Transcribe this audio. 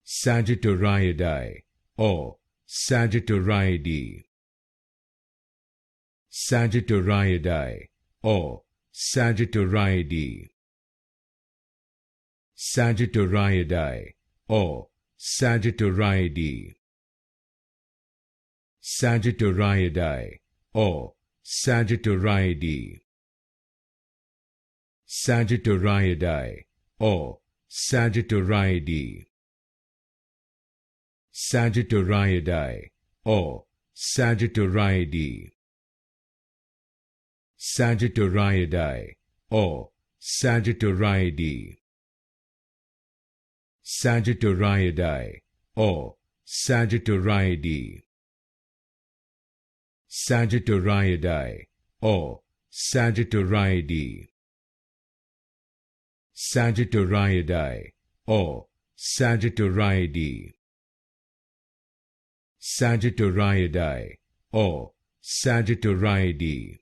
Sagittariidae or Sagittariidae. Sagittariidae or Sagittariidae. Sagittariidae or Sagittariidae. Sagittariidae or Sagittariidae. Sagittariidae or Sagittariidae. Sagittariidae or Sagittariidae. Sagittariidae or Sagittariidae. Sagittariidae or Sagittariidae. Sagittariidae or Sagittariidae. Sagittariidae or Sagittariidae. Sagittariidae or Sagittariidae.